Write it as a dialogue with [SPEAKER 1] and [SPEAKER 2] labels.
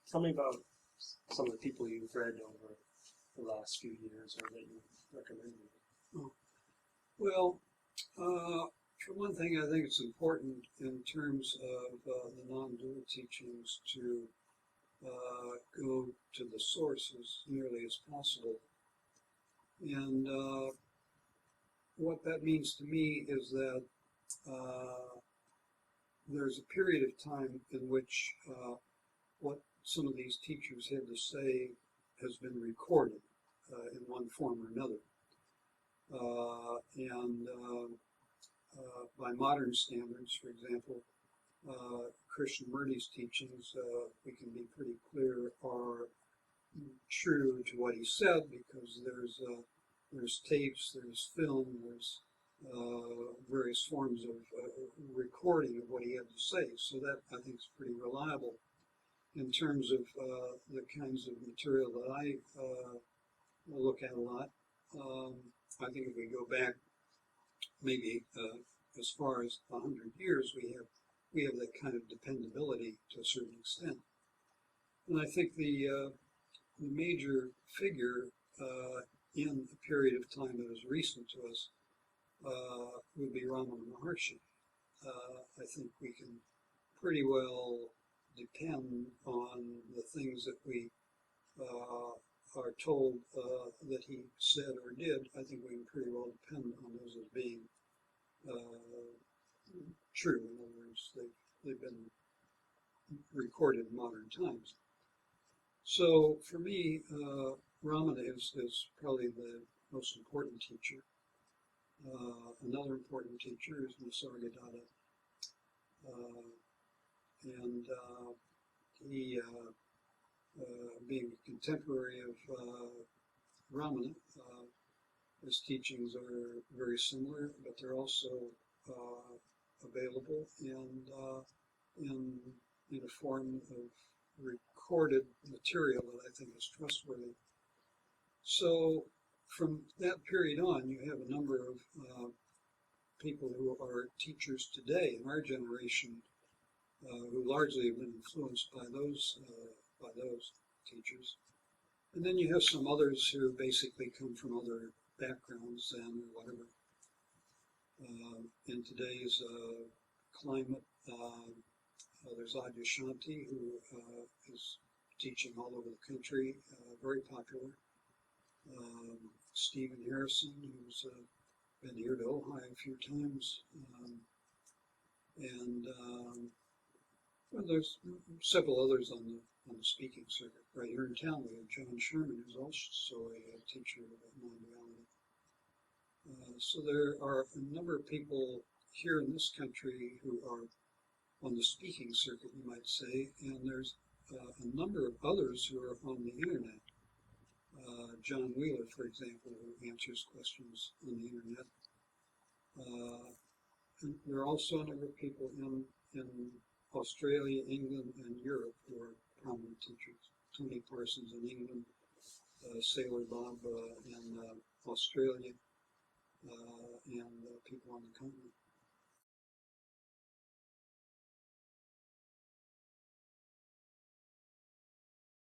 [SPEAKER 1] Tell me about some of the people you've read over the last few years, or that you recommend.
[SPEAKER 2] Oh. Well, for one thing, I think it's important in terms of the non-dual teachings to go to the source as nearly as possible. And what that means to me is that there's a period of time in which what some of these teachers had to say has been recorded in one form or another. By modern standards, for example, Krishnamurti's teachings, we can be pretty clear, are true to what he said, because there's tapes, there's film, there's various forms of recording of what he had to say. So that, I think, is pretty reliable. In terms of the kinds of material that I look at a lot, I think if we go back maybe as far as 100 years, we have that kind of dependability to a certain extent. And I think the major figure in a period of time that is recent to us would be Ramana Maharshi. I think we can pretty well depend on the things that we are told that he said or did. I think we can pretty well depend on those as being true. In other words, they've been recorded in modern times. So for me, Ramana is probably the most important teacher. Another important teacher is Nisargadatta. And he, being a contemporary of Ramana, his teachings are very similar, but they're also available in a form of recorded material that I think is trustworthy. So from that period on, you have a number of people who are teachers today in our generation who largely have been influenced by those teachers. And then you have some others who basically come from other backgrounds and whatever. In today's climate, there's Adyashanti, who is teaching all over the country, very popular. Stephen Harrison, who's been here to Ojai a few times. Well, there's several others on the speaking circuit. Right here in town, we have John Sherman, who's also a teacher of Nonduality. So there are a number of people here in this country who are on the speaking circuit, you might say, and there's a number of others who are on the internet. John Wheeler, for example, who answers questions on the internet. And there are also a number of people in Australia, England, and Europe who are prominent teachers. Tony Parsons in England, Sailor Bob in Australia, and people on the continent.